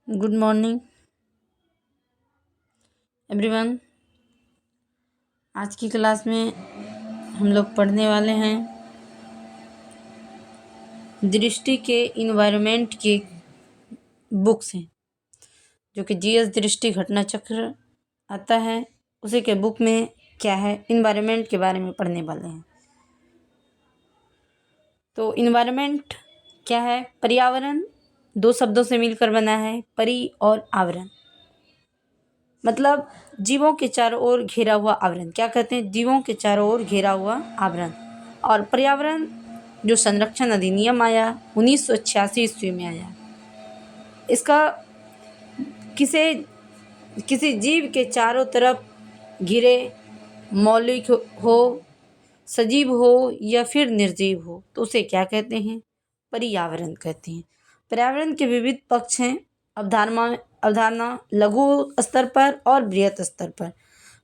Good morning everyone. आज की class में हम लोग पढ़ने वाले हैं दृष्टि के इन्वायरमेंट की बुक्स हैं, जो कि जीएस दृष्टि घटना चक्र आता है। उसी के बुक में क्या है, इन्वायरमेंट के बारे में पढ़ने वाले हैं। तो इन्वायरमेंट क्या है? पर्यावरण दो शब्दों से मिलकर बना है, परि और आवरण। मतलब जीवों के चारों ओर घेरा हुआ आवरण। क्या कहते हैं? जीवों के चारों ओर घेरा हुआ आवरण। और पर्यावरण जो संरक्षण अधिनियम आया 1986 ईस्वी में आया, इसका किसी जीव के चारों तरफ घिरे, मौलिक हो, सजीव हो या फिर निर्जीव हो, तो उसे क्या कहते हैं? पर्यावरण कहते हैं। पर्यावरण के विविध पक्ष हैं। अवधारणा लघु स्तर पर और बृहत स्तर पर।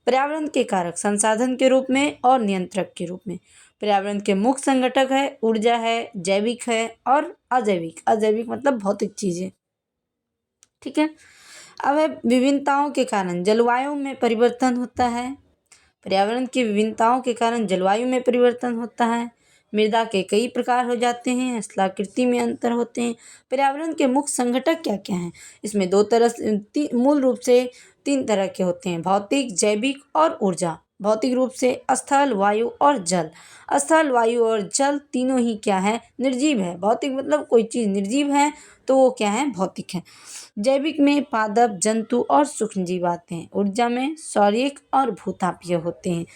पर्यावरण के कारक संसाधन के रूप में और नियंत्रक के रूप में। पर्यावरण के मुख्य संगठक है ऊर्जा है, जैविक है और अजैविक। अजैविक मतलब भौतिक चीजें। ठीक है। अब है विभिन्नताओं के कारण जलवायु में परिवर्तन होता है। पर्यावरण की विभिन्नताओं के कारण जलवायु में परिवर्तन होता है। मृदा के कई प्रकार हो जाते हैं, स्थलाकृति में अंतर होते हैं। पर्यावरण के मुख्य संघटक क्या क्या हैं? इसमें मूल रूप से तीन तरह के होते हैं: भौतिक, जैविक और ऊर्जा। भौतिक रूप से स्थल, वायु और जल। स्थल, वायु और जल तीनों ही क्या है? निर्जीव है। भौतिक मतलब कोई चीज़ निर्जीव है तो वो क्या है? भौतिक है। जैविक में पादप, जंतु और सूक्ष्मजीव आते हैं। ऊर्जा में सौरिक और भूतापीय होते हैं।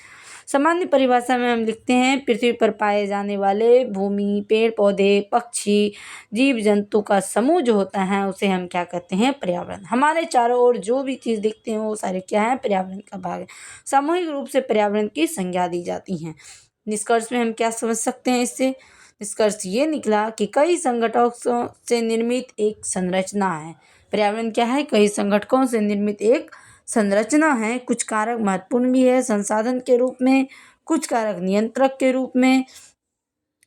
सामान्य परिभाषा में हम लिखते हैं, पृथ्वी पर पाए जाने वाले भूमि, पेड़ पौधे, पक्षी, जीव जंतु का समूह जो होता है उसे हम क्या कहते हैं? पर्यावरण। हमारे चारों ओर जो भी चीज़ दिखते हैं वो सारे क्या है? पर्यावरण का भाग है। सामूहिक रूप से पर्यावरण की संज्ञा दी जाती है। निष्कर्ष में हम क्या समझ सकते हैं इससे? निष्कर्ष ये निकला कि कई संगठनों से निर्मित एक संरचना है। पर्यावरण क्या है? कई संगठनों से निर्मित एक संरचना है। कुछ कारक महत्वपूर्ण भी है संसाधन के रूप में, कुछ कारक नियंत्रक के रूप में।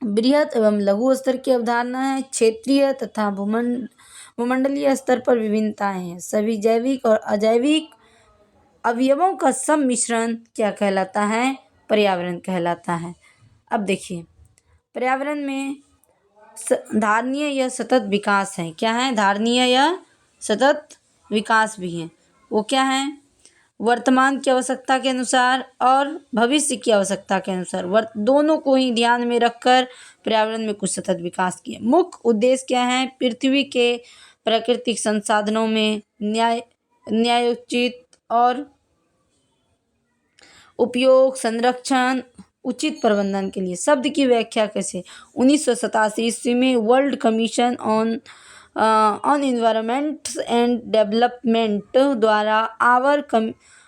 बृहत एवं लघु स्तर की अवधारणा है। क्षेत्रीय तथा भूमंडलीय स्तर पर विभिन्नताएं हैं। सभी जैविक और अजैविक अवयवों का सम्मिश्रण क्या कहलाता है? पर्यावरण कहलाता है। अब देखिए, पर्यावरण में धारणीय या सतत विकास है। क्या है? धारणीय या सतत विकास भी है। वो क्या है? वर्तमान की आवश्यकता के अनुसार और भविष्य की आवश्यकता के अनुसार दोनों को ही ध्यान में रखकर पर्यावरण में कुछ सतत विकास किए। मुख्य उद्देश्य क्या है? पृथ्वी के प्राकृतिक संसाधनों में न्यायोचित और उपयोग, संरक्षण, उचित प्रबंधन के लिए। शब्द की व्याख्या कैसे? 1987 ईस्वी में world commission on environment and development द्वारा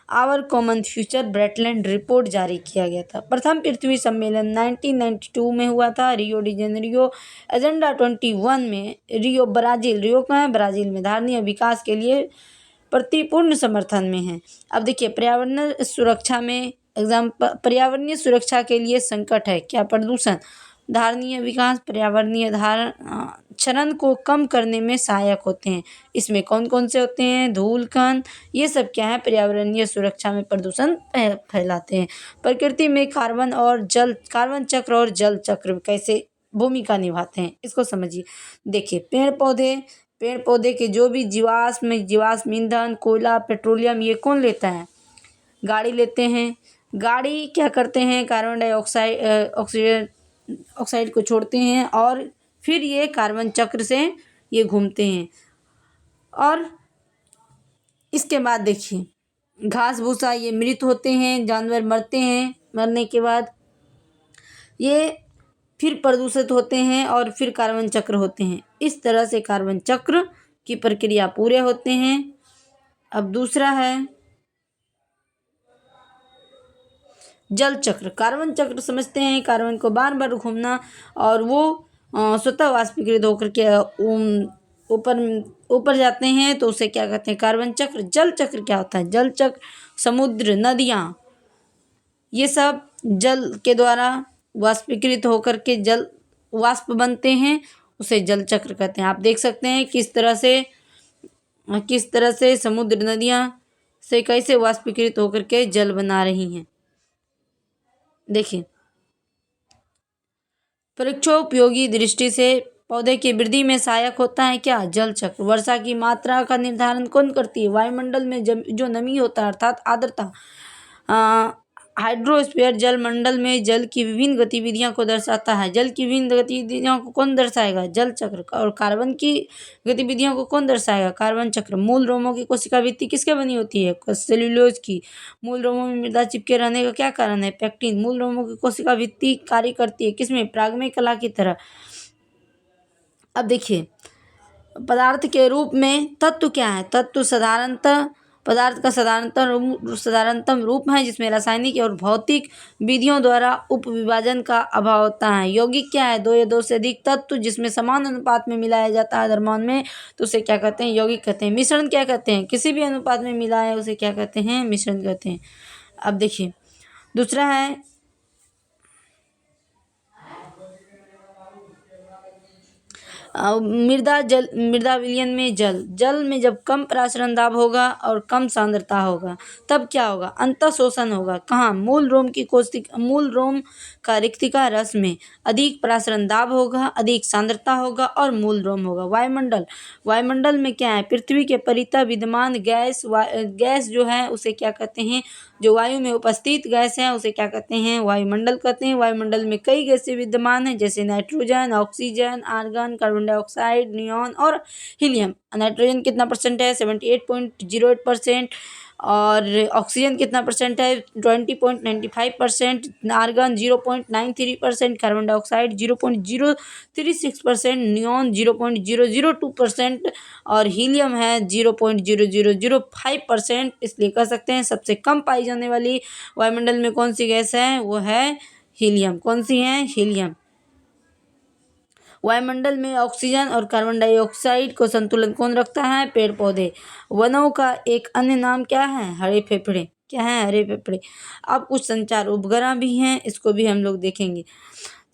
आवर कॉमन फ्यूचर ब्रेटलैंड रिपोर्ट जारी किया गया था। प्रथम पृथ्वी सम्मेलन 1992 में हुआ था, रियो डी जेनेरियो। एजेंडा 21 में रियो कहाँ है? ब्राज़ील में। धारणीय विकास के लिए प्रतिपूर्ण समर्थन में है। अब देखिए, पर्यावरण सुरक्षा में पर्यावरणीय सुरक्षा के लिए संकट है क्या? प्रदूषण। धारणीय विकास पर्यावरणीय क्षरण को कम करने में सहायक होते हैं। इसमें कौन कौन से होते हैं? धूल कण, ये सब क्या है? पर्यावरणीय सुरक्षा में प्रदूषण फैलाते हैं। प्रकृति में कार्बन चक्र और जल चक्र कैसे भूमिका निभाते हैं, इसको समझिए। देखिए, पेड़ पौधे के जो भी जीवाश्म ईंधन, कोयला, पेट्रोलियम, ये कौन लेता है? गाड़ी लेते हैं। गाड़ी क्या करते हैं? कार्बन डाइऑक्साइड ऑक्साइड को छोड़ते हैं और फिर ये कार्बन चक्र से ये घूमते हैं। और इसके बाद देखिए, घास भूसा ये मृत होते हैं, जानवर मरते हैं। मरने के बाद ये फिर प्रदूषित होते हैं और फिर कार्बन चक्र होते हैं। इस तरह से कार्बन चक्र की प्रक्रिया पूरे होते हैं। अब दूसरा है जल चक्र। कार्बन चक्र समझते हैं, कार्बन को बार बार घूमना और वो स्वतः वाष्पीकृत होकर के ऊपर जाते हैं, तो उसे क्या कहते हैं? कार्बन चक्र। जल चक्र क्या होता है? जल चक्र समुद्र, नदियाँ, ये सब जल के द्वारा वाष्पीकृत होकर के जल वाष्प बनते हैं, उसे जल चक्र कहते हैं। आप देख सकते हैं किस तरह से किस तरह से समुद्र नदियाँ से कैसे वाष्पीकृत होकर के जल बना रही हैं। देखिए, परीक्षोपयोगी दृष्टि से पौधे की वृद्धि में सहायक होता है क्या? जल चक्र। वर्षा की मात्रा का निर्धारण कौन करती है? वायुमंडल में जो नमी होता है अर्थात आर्द्रता। हाइड्रोस्फीयर जल मंडल में जल की विभिन्न गतिविधियों को दर्शाता है। जल की विभिन्न गतिविधियों को कौन दर्शाएगा? जल चक्र। और कार्बन की गतिविधियों को कौन दर्शाएगा? कार्बन चक्र। मूल रोमों की कोशिका भित्ति किसके बनी होती है? सेल्यूलोज की। मूल रोमों में मृदा चिपके रहने का क्या कारण है? पेक्टिन। मूल रोमों की कोशिका भित्ति कार्य करती है किसमें? पराग में कला की तरह। अब देखिए, पदार्थ के रूप में तत्व क्या है? तत्व साधारणतः पदार्थ का साधारणतम रूप है जिसमें रासायनिक और भौतिक विधियों द्वारा उपविभाजन का अभाव होता है। यौगिक क्या है? दो या दो से अधिक तत्व जिसमें समान अनुपात में मिलाया जाता है द्रव्यमान में, तो उसे क्या कहते हैं? यौगिक कहते हैं। मिश्रण क्या कहते हैं? किसी भी अनुपात में मिलाया उसे क्या कहते हैं? मिश्रण कहते हैं। अब देखिए, दूसरा है मृदा विलयन में जल में जब कम प्रासरण दाब होगा और कम सांद्रता होगा तब क्या होगा? अंतः शोषण होगा। कहाँ? मूल रोम का रिक्तिका रस में अधिक प्रासरण दाब होगा, अधिक सांद्रता होगा और मूल रोम होगा। वायुमंडल में क्या है? पृथ्वी के परितः विद्यमान गैस जो है उसे क्या कहते हैं? जो वायु में उपस्थित गैस है उसे क्या कहते हैं? वायुमंडल कहते हैं। वायुमंडल में कई गैसें विद्यमान हैं जैसे nitrogen, oxygen, argon, carbon dioxide, neon और हीलियम। नाइट्रोजन कितना परसेंट है? 78.08%। और ऑक्सीजन कितना परसेंट है? 20.95%। आर्गन 0.93%। Carbon dioxide 0.036%। नियॉन 0.002%। और हीलियम है 0.0005%। इसलिए कह सकते हैं सबसे कम पाई जाने वाली वायुमंडल में कौन सी गैस है? वो है हीलियम। कौन सी है? हीलियम। वायुमंडल में ऑक्सीजन और कार्बन डाइऑक्साइड को संतुलन कौन रखता है? पेड़ पौधे। वनों का एक अन्य नाम क्या है? हरे फेफड़े। क्या है? हरे फेफड़े। अब कुछ संचार उपग्रह भी हैं, इसको भी हम लोग देखेंगे।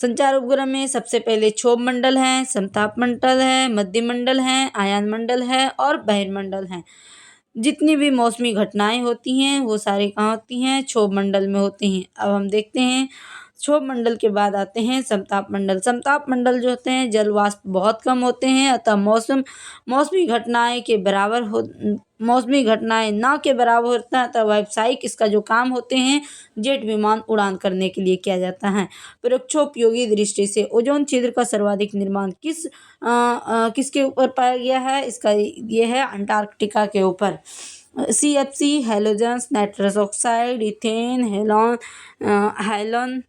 संचार उपग्रह में सबसे पहले क्षोभ मंडल है, समताप मंडल है, मध्य मंडल है, आयन मंडल है और बहिर्मंडल है। जितनी भी मौसमी घटनाएं होती हैं वो सारी कहाँ होती हैं? क्षोभ मंडल में होती हैं। अब हम देखते हैं, क्षोभ मंडल के बाद आते हैं समताप मंडल। समताप मंडल जो होते हैं जल वाष्प बहुत कम होते हैं, अतः मौसमी घटनाएं ना के बराबर होता है, अतः व्यावसायिक इसका जो काम होते हैं जेट विमान उड़ान करने के लिए किया जाता है। परीक्षोपयोगी दृष्टि से ओजोन छिद्र का सर्वाधिक निर्माण किसके ऊपर पाया गया है? इसका ये है अंटार्कटिका के ऊपर। CFC, halogens, nitrous oxide, ethane, halon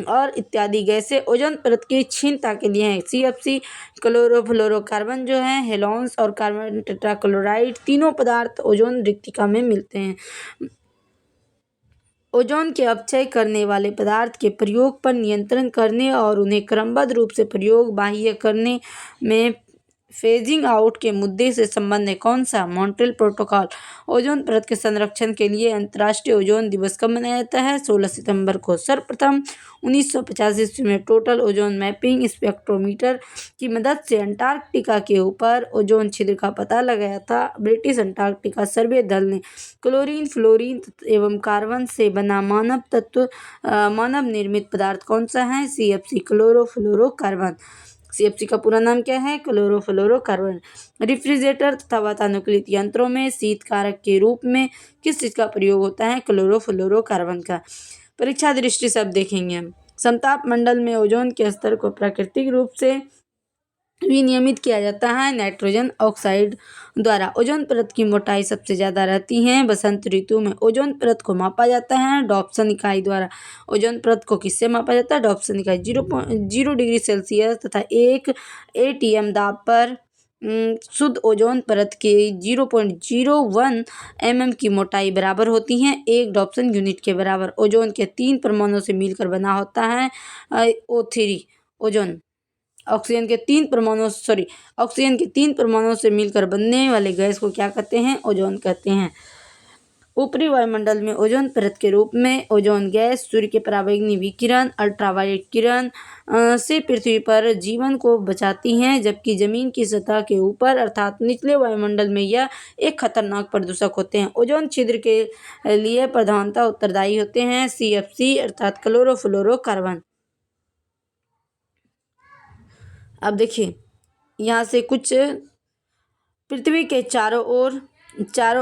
और इत्यादि गैसें ओजोन परत की क्षीणता के लिए हैं। CFC क्लोरोफ्लोरोकार्बन जो है, हेलोन्स और कार्बन टेट्राक्लोराइड तीनों पदार्थ ओजोन रिक्तिका में मिलते हैं। ओजोन के अपक्षय करने वाले पदार्थ के प्रयोग पर नियंत्रण करने और उन्हें क्रमबद्ध रूप से प्रयोग बाह्य करने में फेजिंग आउट के मुद्दे से संबंध है कौन सा? Montreal protocol. ओजोन परत के संरक्षण के लिए अंतर्राष्ट्रीय ओजोन दिवस कब मनाया जाता है? 16 सितंबर को। सर्वप्रथम 1950 ईस्वी में टोटल ओजोन मैपिंग स्पेक्ट्रोमीटर की मदद से अंटार्कटिका के ऊपर ओजोन छिद्र का पता लगाया था। ब्रिटिश अंटार्कटिका सर्वे दल ने क्लोरीन, फ्लोरीन एवं कार्बन से बना मानव निर्मित पदार्थ कौन सा है? CFC chlorofluorocarbon. CFC का पूरा नाम क्या है? क्लोरोफ्लोरोकार्बन। रेफ्रिजरेटर तथा वातानुकूलित यंत्रों में शीत कारक के रूप में किस चीज का प्रयोग होता है? क्लोरोफ्लोरोकार्बन का। परीक्षा दृष्टि से अब देखेंगे हम। समताप मंडल में ओजोन के स्तर को प्राकृतिक रूप से विनियमित किया जाता है नाइट्रोजन ऑक्साइड द्वारा। ओजोन परत की मोटाई सबसे ज़्यादा रहती है बसंत ऋतु में। ओजोन परत को मापा जाता है डॉप्सन इकाई द्वारा। ओजोन परत को किससे मापा जाता है? डॉप्सन इकाई। 0 डिग्री सेल्सियस तथा 1 atm दाब पर शुद्ध ओजोन परत के 0.01 mm की मोटाई बराबर होती है 1 डॉप्सन यूनिट के बराबर। ओजोन के 3 परमाणुओं से मिलकर बना होता है O3 ओजोन। ऑक्सीजन के 3 परमाणुओं से मिलकर बनने वाले गैस को क्या कहते हैं? ओजोन कहते हैं। ऊपरी वायुमंडल में ओजोन परत के रूप में ओजोन गैस सूर्य के पराबैंगनी विकिरण अल्ट्रावायलेट किरण से पृथ्वी पर जीवन को बचाती हैं, जबकि जमीन की सतह के ऊपर अर्थात निचले वायुमंडल में यह एक खतरनाक प्रदूषक होते हैं। ओजोन छिद्र के लिए प्रधानतः उत्तरदायी होते हैं CFC अर्थात क्लोरोफ्लोरोकार्बन। अब देखिए यहाँ से कुछ पृथ्वी के चारों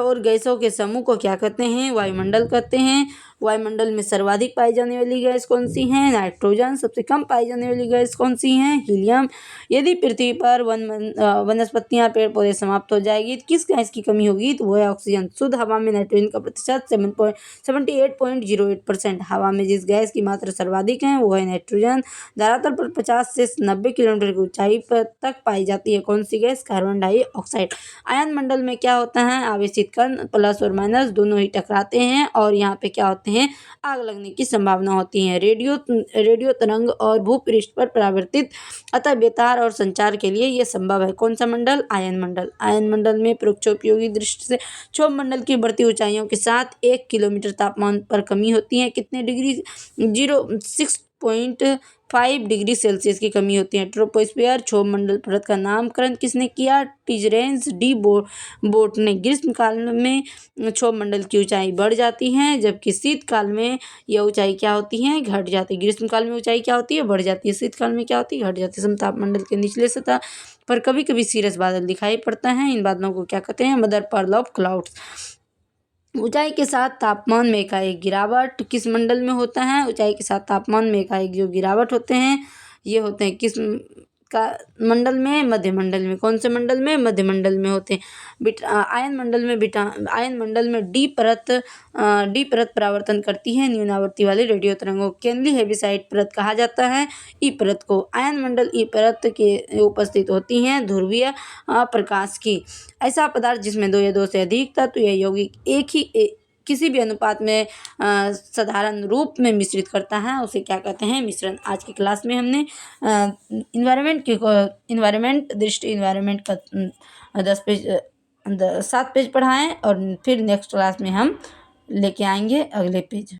ओर गैसों के समूह को क्या कहते हैं? वायुमंडल कहते हैं। वायुमंडल में सर्वाधिक पाई जाने वाली गैस कौन सी है? नाइट्रोजन। सबसे कम पाई जाने वाली गैस कौन सी है? हीलियम। यदि पृथ्वी पर वनस्पतियां पेड़ पौधे समाप्त हो जाएगी तो किस गैस की कमी होगी? तो वो है ऑक्सीजन। शुद्ध हवा में नाइट्रोजन का प्रतिशत 78.08%। हवा में जिस गैस की मात्रा सर्वाधिक है वो है नाइट्रोजन। धरातल पर 50 से 90 किलोमीटर की ऊंचाई पर तक पाई जाती है कौन सी गैस? Carbon dioxide. आयन मंडल में क्या होता है? आवेशित कण प्लस और माइनस दोनों ही टकराते हैं और यहाँ पे क्या होते हैं? आग लगने की संभावना होती है। रेडियो तरंग और भूपृष्ठ पर परावर्तित, अतः बेतार और संचार के लिए यह संभव है। कौन सा मंडल? आयन मंडल। आयन मंडल में परोक्षोपयोगी दृष्टि से क्षोभ मंडल की बढ़ती ऊंचाइयों के साथ 1 किलोमीटर तापमान पर कमी होती है। कितने डिग्री? 6.5 डिग्री सेल्सियस की कमी होती है। ट्रोपोस्फियर क्षोभ मंडल परत का नामकरण किसने किया? टिजरेंस डी बोट ने। ग्रीष्मकाल में क्षोभ मंडल की ऊंचाई बढ़ जाती है, जबकि शीतकाल में यह ऊंचाई क्या होती है? घट जाती है। ग्रीष्मकाल में ऊंचाई क्या होती है? बढ़ जाती है। शीतकाल में क्या होती है? घट जाती है। समताप मंडल के निचले सतह पर कभी कभी सीरस बादल दिखाई पड़ता है। इन बादलों को क्या कहते हैं? Mother pearl of clouds. ऊंचाई के साथ तापमान में एकाएक गिरावट किस मंडल में होता है? ऊंचाई के साथ तापमान में एकाएक जो गिरावट होते हैं ये होते हैं किस का मंडल में? मध्य मंडल में। कौन से मंडल में? मध्य मंडल में होते हैं। आयन मंडल में डी परत परावर्तन करती है न्यूनावर्ती वाले रेडियो तरंगों। केंद्रीय हेविसाइड परत कहा जाता है ई परत को। आयन मंडल ई परत के उपस्थित होती हैं ध्रुवीय प्रकाश की। ऐसा पदार्थ जिसमें 2 या 2 से अधिक तत्व या यौगिक किसी भी अनुपात में साधारण रूप में मिश्रित करता है उसे क्या कहते हैं? मिश्रण। आज की क्लास में हमने इन्वायरमेंट का 7 पेज पढ़ा है और फिर नेक्स्ट क्लास में हम लेके आएंगे अगले पेज।